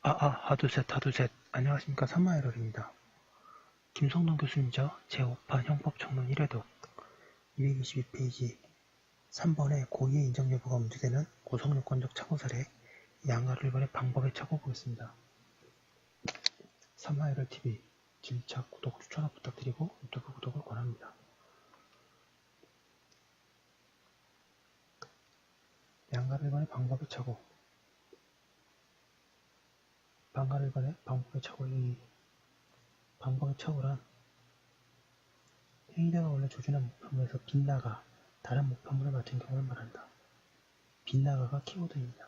하두셋. 안녕하십니까. 삼마에럴입니다. 김성동 교수님이죠. 제5판 형법정론 1회독 222페이지 3번의 고의의 인정 여부가 문제되는 구성요건적 착오 사례 양가를 번의 방법의 착오 보겠습니다. 삼마에럴TV 질차 구독 추천 부탁드리고 유튜브 구독을 권합니다. 양가를 번의 방법의 착오 방가를 번의 방법의 착오 이 방법의 착오란 행위자가 원래 조준한 목표물에서 빗나가 다른 목표물을 맡은 경우를 말한다. 빗나가가 키워드입니다.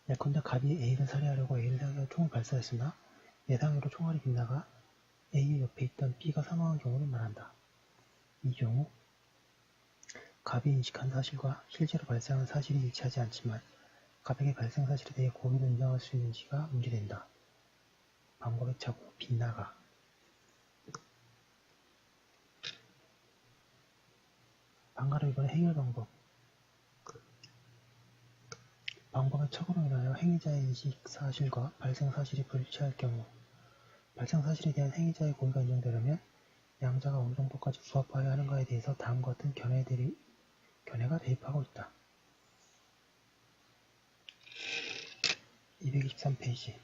예컨대 갑이 A를 살해하려고 A를 향해 총을 발사했으나 예상외로 총알이 빗나가 A의 옆에 있던 B가 사망한 경우를 말한다. 이 경우 갑이 인식한 사실과 실제로 발생한 사실이 일치하지 않지만 갑에게 발생 사실에 대해 고의로 인정할 수 있는지가 문제된다. 방법의 착오, 빗나가. 방가를 이번에 해결 방법. 방법의 착오로 인하여 행위자의 인식 사실과 발생 사실이 불일치할 경우 발생 사실에 대한 행위자의 고의가 인정되려면 양자가 어느 정도까지 부합하여야 하는가에 대해서 다음과 같은 견해가 대입하고 있다. 223페이지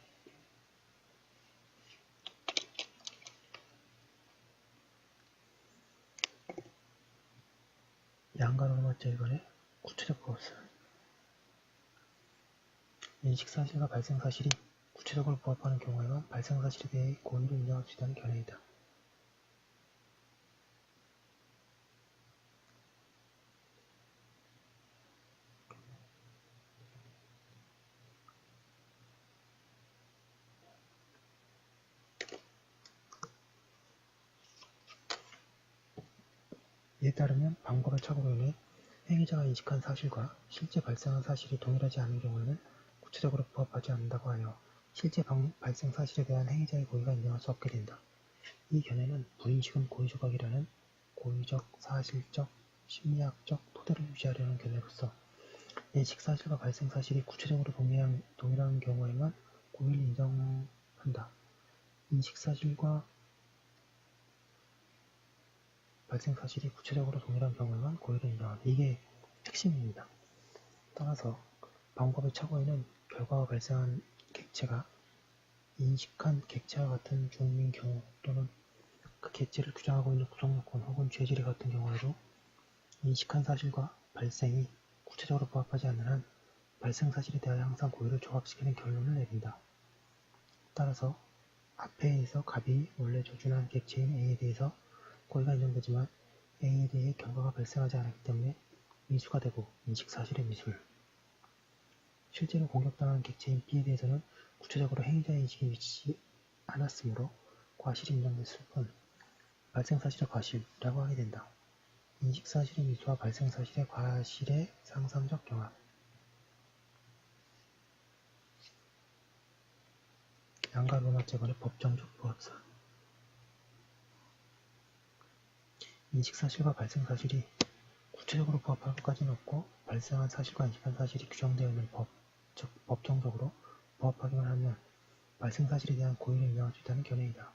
양가로 맞자 이번에 구체적 부합설 인식사실과 발생사실이 구체적으로 부합하는 경우에만 발생사실에 대해 고의로 인정할 수 있다는 견해이다. 이에 따르면 방법의 착오로 인해 행위자가 인식한 사실과 실제 발생한 사실이 동일하지 않은 경우에는 구체적으로 부합하지 않는다고 하여 실제 발생 사실에 대한 행위자의 고의가 인정할 수 없게 된다. 이 견해는 부인식은 고의 조각이라는 고의적, 사실적, 심리학적 토대를 유지하려는 견해로서 인식 사실과 발생 사실이 구체적으로 동일한 경우에만 고의를 인정한다. 인식 사실과 발생 사실이 구체적으로 동일한 경우에만 고의를 인정한다. 이게 핵심입니다. 따라서 방법의 착오에는 결과가 발생한 객체가 인식한 객체와 같은 중인 경우 또는 그 객체를 규정하고 있는 구성요건 혹은 죄질이 같은 경우에도 인식한 사실과 발생이 구체적으로 부합하지 않는 한 발생 사실에 대하여 항상 고의를 조각시키는 결론을 내린다. 따라서 앞에에서 갑이 원래 조준한 객체인 A에 대해서 고의가 인정되지만 A에 대해 결과가 발생하지 않았기 때문에 미수가 되고 인식사실의 미술. 실제로 공격당한 객체인 B에 대해서는 구체적으로 행위자의 인식이 미치지 않았으므로 과실이 인정됐을 뿐 발생사실의 과실이라고 하게 된다. 인식사실의 미수와 발생사실의 과실의 상상적 경합. 양가로마제거의 법정적 부합설. 인식사실과 발생사실이 구체적으로 부합할 것까지는 없고 발생한 사실과 인식한 사실이 규정되어 있는 법, 즉 법정적으로 부합하기만 하면 발생사실에 대한 고의를 인정할 수 있다는 견해이다.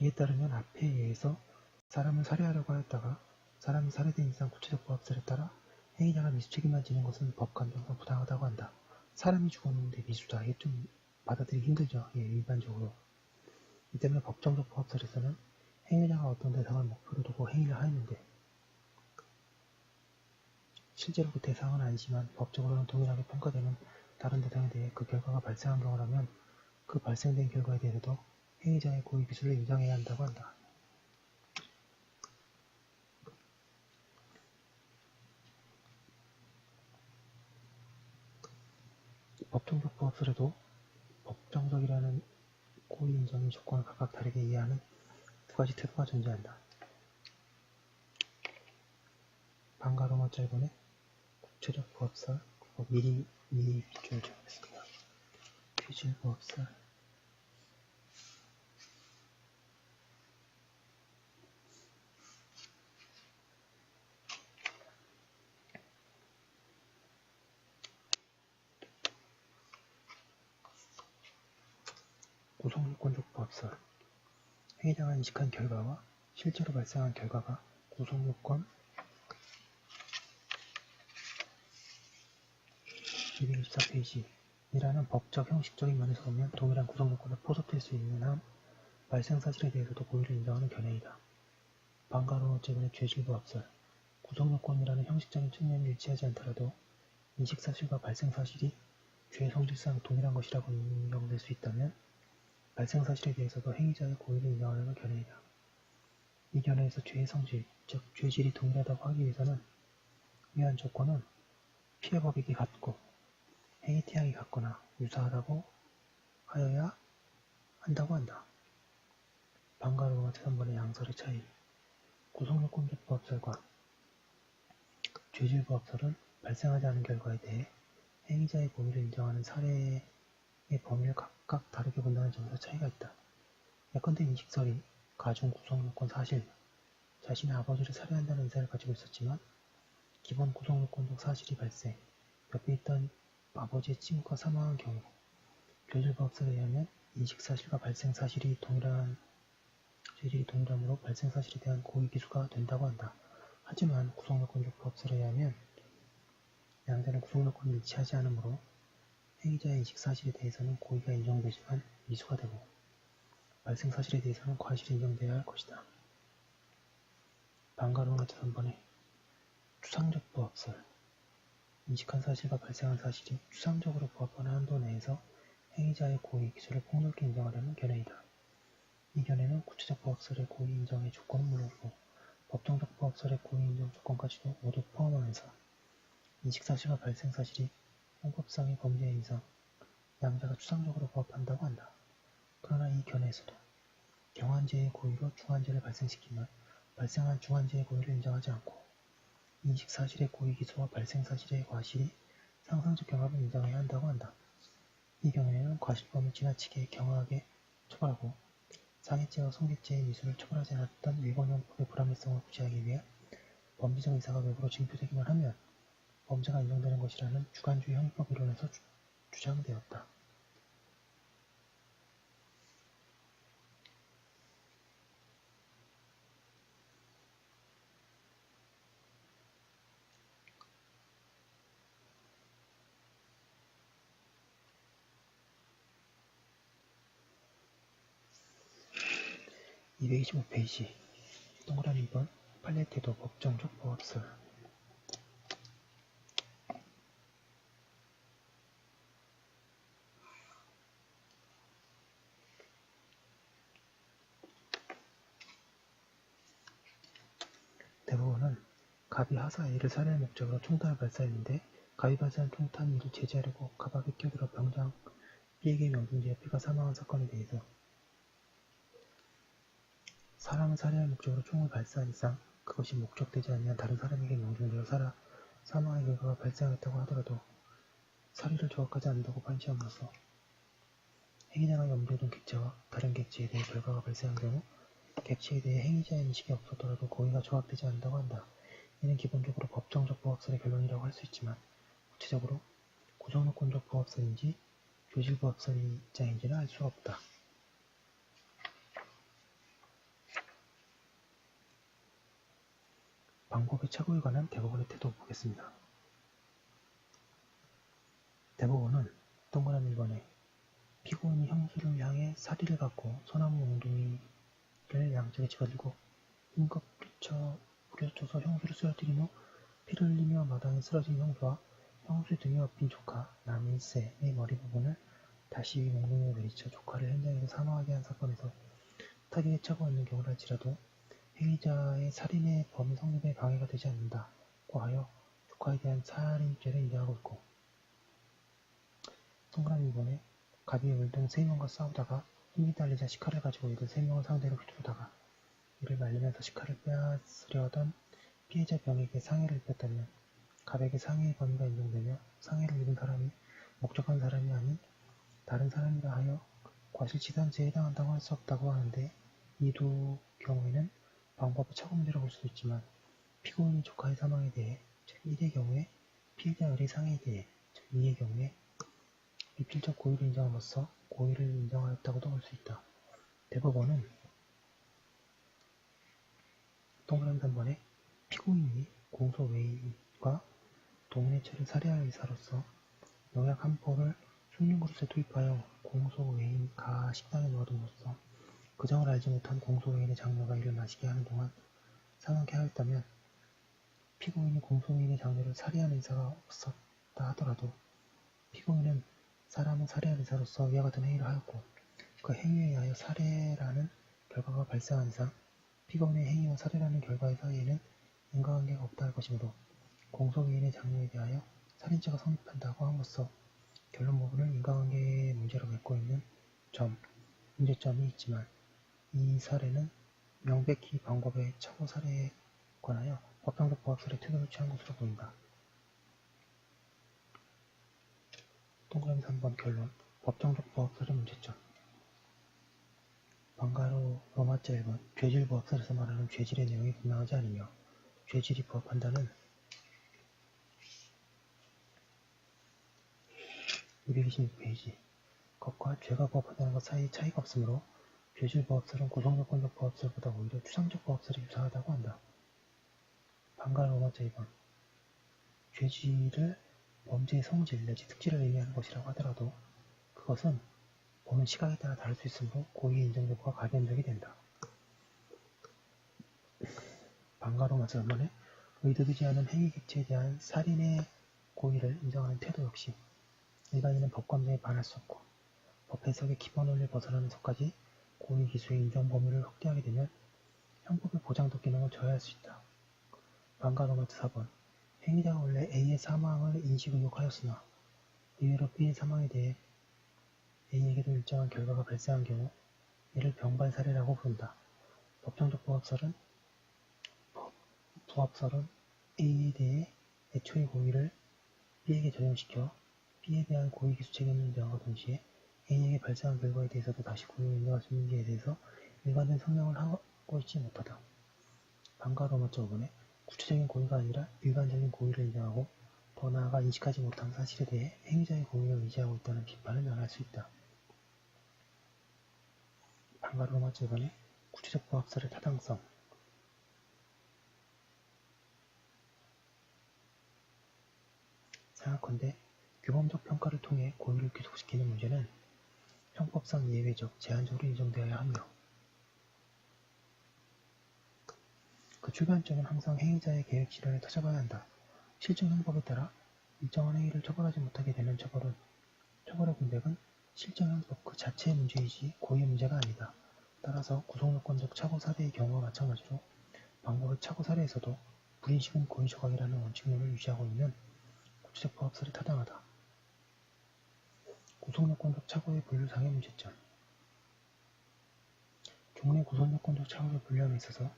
이에 따르면 앞에 의해서 사람을 살해하려고 하였다가 사람이 살해된 이상 구체적 부합설에 따라 행위자가 미수 책임만 지는 것은 법감정상 부당하다고 한다. 사람이 죽었는데 미수다. 이게 좀 받아들이기 힘들죠. 일반적으로. 이 때문에 법정적 부합설에서는 행위자가 어떤 대상을 목표로 두고 행위를 하였는데 실제로 그 대상은 아니지만 법적으로는 동일하게 평가되는 다른 대상에 대해 그 결과가 발생한 경우라면 그 발생된 결과에 대해서도 행위자의 고의 미수를 인정해야 한다고 한다. 법정적 부합설에도 법정적이라는 고의 인정의 조건을 각각 다르게 이해하는 두 가지 태도가 존재한다. 방가로마 짤본의 구체적 부합설, 그리고 미리 빗줄 정했습니다. 규질 부합설, 구성요건적 부합설, 행위자가 인식한 결과와 실제로 발생한 결과가 구성요건 224페이지이라는 법적 형식적인 면에서 보면 동일한 구성요건을 포섭될 수 있는 한 발생사실에 대해서도 고의를 인정하는 견해이다. 방가로마 짤본의 죄질 부합설, 구성요건이라는 형식적인 측면이 일치하지 않더라도 인식사실과 발생사실이 죄의 성질상 동일한 것이라고 인정될 수 있다면 발생사실에 대해서도 행위자의 고의를 인정하는 견해이다. 이 견해에서 죄의 성질, 즉 죄질이 동일하다고 하기 위해서는 위한 조건은 피해 법익이 같고 행위 태양이 같거나 유사하다고 하여야 한다고 한다. 방가로마 제3번의 양설의 차이, 구성요건적 부합설과 죄질 부합설은 발생하지 않은 결과에 대해 행위자의 고의를 인정하는 사례의 범위를 각각 다르게 본다는 점에서 차이가 있다. 예컨대 인식설이 가중 구성요건 사실, 자신의 아버지를 살해한다는 의사를 가지고 있었지만 기본 구성요건적 사실이 발생, 옆에 있던 아버지의 친구가 사망한 경우, 죄질 부합설에 의하면 인식사실과 발생사실이 죄질이 동일하므로 발생사실에 대한 고의 기수가 된다고 한다. 하지만 구성요건적 부합설에 의하면 양자는 구성요건이 일치하지 않으므로 행위자의 인식사실에 대해서는 고의가 인정되지만 미수가 되고 발생사실에 대해서는 과실이 인정되어야 할 것이다. 방가로마 제3번의 추상적 부합설, 인식한 사실과 발생한 사실이 추상적으로 부합하는 한도 내에서 행위자의 고의 기수를 폭넓게 인정하려는 견해이다. 이 견해는 구체적 부합설의 고의 인정의 조건은 물론이고 법정적 부합설의 고의 인정 조건까지도 모두 포함하면서 인식사실과 발생사실이 형법상의 범죄인 이상 양자가 추상적으로 부합한다고 한다. 그러나 이 견해에서도 경한죄의 고의로 중한죄를 발생시키면 발생한 중한죄의 고의를 인정하지 않고 인식사실의 고의 기수와 발생사실의 과실이 상상적 경합을 인정해야 한다고 한다. 이 경우에는 과실범을 지나치게 경하게 처벌하고 상해죄와 성계죄의 미수를 처벌하지 않았던 일본 형법의 불합리성을 구제하기 위해 범죄적 의사가 외부로 징표되기만 하면 범죄가 인정되는 것이라는 주관주의 형법 이론에서 주장되었다. (225페이지) 동그라미 2번 판례 태도 법정적 부합설, 대법원은 갑이 하사 A를 살해할 목적으로 총탄을 발사했는데 갑이 발사한 총탄이 이를 제지하려고 갑 앞에 끼어들어 병장 B에게 명중되어 B가 사망한 사건에 대해서 사람을 살해할 목적으로 총을 발사한 이상 그것이 목적되지 않으면 다른 사람에게 명중되어 사망의 결과가 발생하였다고 하더라도 사리를 조각하지 않는다고 판시함으로써 행위자가 염두에 둔 객체와 다른 객체에 대해 결과가 발생한 경우 객체에 대해 행위자의 인식이 없었더라도 고의가 조합되지 않는다고 한다. 이는 기본적으로 법정적 부합설의 결론이라고 할 수 있지만 구체적으로 구성요건적 부합설인지 교질 부합설의 입장인지는 알 수가 없다. 방법의 착오에 관한 대법원의 태도 보겠습니다. 대법원은 동그라미 1번에 피고인이 형수를 향해 사리를 갖고 소나무 몽둥이를 양쪽에 집어들고 힘껏 부딪혀서 형수를 쓰러뜨린 후 피를 흘리며 마당에 쓰러진 형수와 형수의 등에 엎인 조카 남일세의 머리 부분을 다시 몽둥이로 내리쳐 조카를 현장에서 사망하게 한 사건에서 타격에 차고 있는 경우랄지라도 행위자의 살인의 범위 성립에 방해가 되지 않는다고 하여 조카에 대한 살인죄를 인정하고 있고, 동그라미 2번에 갑이 을등 3명과 싸우다가 힘이 딸리자 식칼을 가지고 이들 3명을 상대로 휘두르다가 이를 말리면서 식칼을 빼앗으려던 피해자 병에게 상해를 입혔다면 갑에게 상해의 범위가 인정되며 상해를 입은 사람이 목적한 사람이 아닌 다른 사람이라 하여 과실치산죄에 해당한다고 할 수 없다고 하는데 이 두 경우에는 방법의 착오 문제로 볼 수도 있지만 피고인이 조카의 사망에 대해 즉 1의 경우에 피해자 을의 상해에 대해 즉 2의 경우에 미필적 고의를 인정함으로써 고의를 인정하였다고도 볼 수 있다. 대법원은 동그라미 3번에 피고인이 공소 외의과 동인의 죄를 살해할 의사로서 농약 한 포를 숭늉 그릇에 투입하여 공소 외인 가 식당에 놓아둠으로써 그 점을 알지 못한 공소 외인의 장녀가 이를 마시게 하는 동안 사망케 하였다면 피고인이 공소 외인의 장녀를 살해한 의사가 없었다 하더라도 피고인은 사람을 살해할 의사로서 이와 같은 행위를 하였고 그 행위에 의하여 살해라는 결과가 발생한 이상 피고인의 행위와 살해라는 결과의 사이에는 인과관계가 없다 할 것이므로 공소외인의 장녀에 대하여 살인죄가 성립한다고 함으로써 결론 부분을 인과관계의 문제로 맺고 있는 문제점이 있지만 이 사례는 명백히 방법의 착오 사례에 관하여 법정적 부합설의 태도를 취한 것으로 보인다. 동그라미 3번 결론 법정적 부합설의 문제점 방가로 로마자 1번 죄질 부합설에서 말하는 죄질의 내용이 분명하지 않으며 죄질이 부합한다는 226페이지 것과 죄가 부합한다는 것 사이에 차이가 없으므로 죄질 부합설은 구성요건적 부합설보다 오히려 추상적 부합설이 유사하다고 한다. 방가 로마자 2번 죄질을 범죄의 성질 내지 특질을 의미하는 것이라고 하더라도 그것은 보는 시각에 따라 다를 수 있으므로 고의의 인정 여부가 가변적이 된다. 방가 로마자 3번에 의도되지 않은 행위 객체에 대한 살인의 고의를 인정하는 태도 역시 일반인은 법관정에 반할 수 없고 법 해석의 기본 원리를 벗어나는 것까지 고의 기수의 인정 범위를 확대하게 되면 형법의 보장적 기능을 저해할 수 있다. 방가 로마자 4번 행위자가 원래 A의 사망을 인식 의혹하였으나 의외로 B의 사망에 대해 A에게도 일정한 결과가 발생한 경우 이를 병발사례라고 부른다. 법정적 부합설은 A에 대해 애초의 고의를 B에게 적용시켜 B에 대한 고의 기수 책임을 인정하고 동시에 A에게 발생한 결과에 대해서도 다시 고의를 인정할 수 있는지에 대해서 일관된 설명을 하고 있지 못하다. 방가 로마자 5번에 구체적인 고의가 아니라 일반적인 고의를 인정하고 더 나아가 인식하지 못한 사실에 대해 행위자의 고의를 의지하고 있다는 비판을 면할 수 있다. 방가 로마자 5번에 구체적 부합설의 타당성 생각컨대 규범적 평가를 통해 고의를 귀속시키는 문제는 형법상 예외적, 제한적으로 인정되어야 하며 그 출발점은 항상 행위자의 계획 실현에 터져봐야 한다. 실정 형법에 따라 일정한 행위를 처벌하지 못하게 되는 처벌의 공백은 실정 형법 그 자체의 문제이지 고의의 문제가 아니다. 따라서 구속요건적 착오 사례의 경우와 마찬가지로 방법의 착오 사례에서도 불인식은 고의 조각이라는 원칙론을 유지하고 있는 구체적 부합설이 타당하다. 구속요건적 착오의 분류상의 문제점 종래 구속요건적 착오의 분류함에 있어서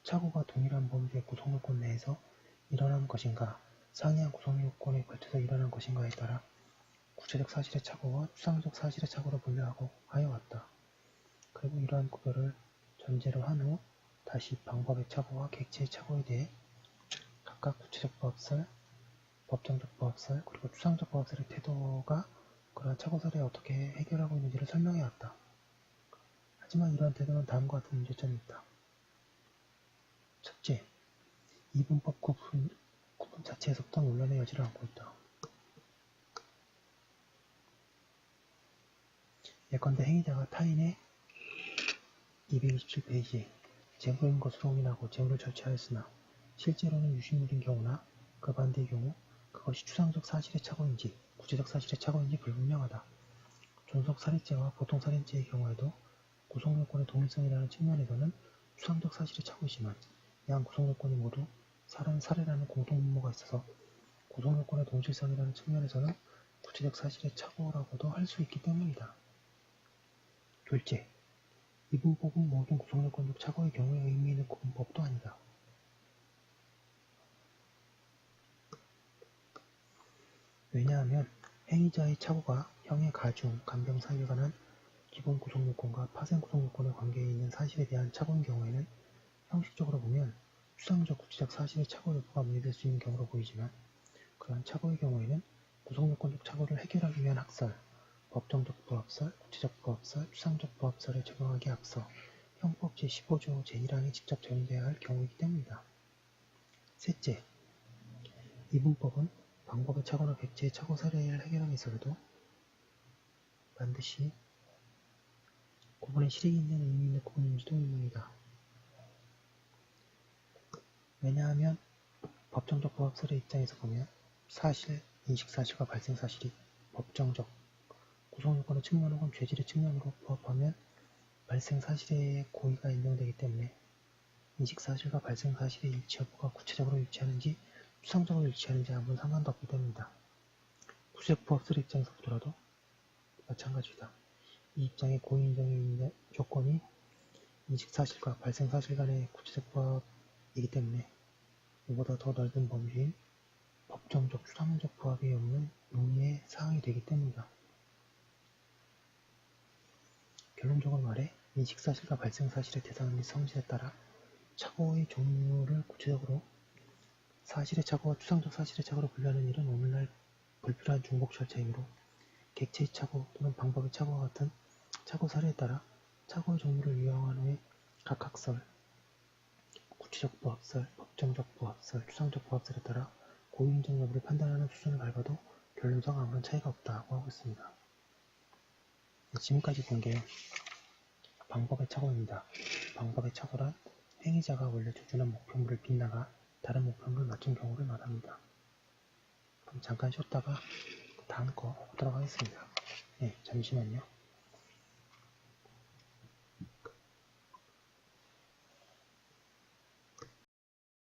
착오가 동일한 범주의 구속요건 내에서 일어난 것인가 상이한 구속요건에 걸쳐서 일어난 것인가에 따라 구체적 사실의 착오와 추상적 사실의 착오로 분류하고 하여 왔다. 그리고 이러한 구별을 전제로 한 후 다시 방법의 착오와 객체의 착오에 대해 각각 구체적 부합설, 법정적 부합설, 그리고 추상적 부합설의 태도가 그러한 착오 사례에 어떻게 해결하고 있는지를 설명해 왔다. 하지만 이러한 태도는 다음과 같은 문제점이 있다. 첫째, 이분법 구분 자체에서부터 논란의 여지를 안고 있다. 예컨대 행위자가 타인의 227페이지에 재물인 것으로 오인하고 재물을 절취하였으나 실제로는 유실물인 경우나 그 반대의 경우 그것이 추상적 사실의 착오인지 구체적 사실의 착오인지 불분명하다. 존속살인죄와 보통살인죄의 경우에도 구속요건의 동일성이라는 측면에서는 추상적 사실의 착오이지만 양 구속요건이 모두 살해라는 공통분모가 있어서 구속요건의 동질성이라는 측면에서는 구체적 사실의 착오라고도 할 수 있기 때문이다. 둘째, 이분법은 모든 구속요건적 착오의 경우에 의미 있는 구분법도 아니다. 왜냐하면 행위자의 착오가 형의 가중, 감경 사유에 관한 기본 구속요건과 파생 구속요건의 관계에 있는 사실에 대한 착오인 경우에는 형식적으로 보면 추상적, 구체적 사실의 착오 여부가 문제될 수 있는 경우로 보이지만 그러한 착오의 경우에는 구속요건적 착오를 해결하기 위한 학설, 법정적 부합설, 구체적 부합설, 추상적 부합설에 적용하기에 앞서 형법 제15조 제1항에 직접 적용돼야 할 경우이기 때문이다. 셋째, 이분법은 방법의 착오나 객체의 착오 사례를 해결하기 위해서도 반드시 구분의 실익이 있는 의미 있는 구분인지도 의문이다. 왜냐하면 법정적 부합설의 입장에서 보면 사실, 인식사실과 발생사실이 법정적, 구속요건의 측면 혹은 죄질의 측면으로 부합하면 발생사실의 고의가 인정되기 때문에 인식사실과 발생사실의 일치 여부가 구체적으로 일치하는지 추상적으로 일치하는지 아무런 상관도 없기 때문이다. 구체적 부합설의 입장에서 보더라도 마찬가지다. 이 입장의 고의 인정의 조건이 인식사실과 발생사실 간의 구체적 부합이기 때문에 이보다 더 넓은 범주인 법정적, 추상적 부합이 없는 논의의 사항이 되기 때문이다. 결론적으로 말해 인식사실과 발생사실의 대상 및 성질에 따라 착오의 종류를 구체적으로 사실의 착오와 추상적 사실의 착오로 분류하는 일은 오늘날 불필요한 중복 절차이므로 객체의 착오 또는 방법의 착오와 같은 착오 사례에 따라 착오의 종류를 유형한 후에 각 학설, 구체적 부합설, 법정적 부합설, 추상적 부합설에 따라 고의 인정 여부를 판단하는 수준을 밟아도 결론상 아무런 차이가 없다고 하고 있습니다. 지금까지 본 게 방법의 착오입니다. 방법의 착오란 행위자가 원래 주준한 목표물을 빗나가 다른 목표물을 맞춘 경우를 말합니다. 그럼 잠깐 쉬었다가 다음 거 보도록 하겠습니다. 네, 잠시만요.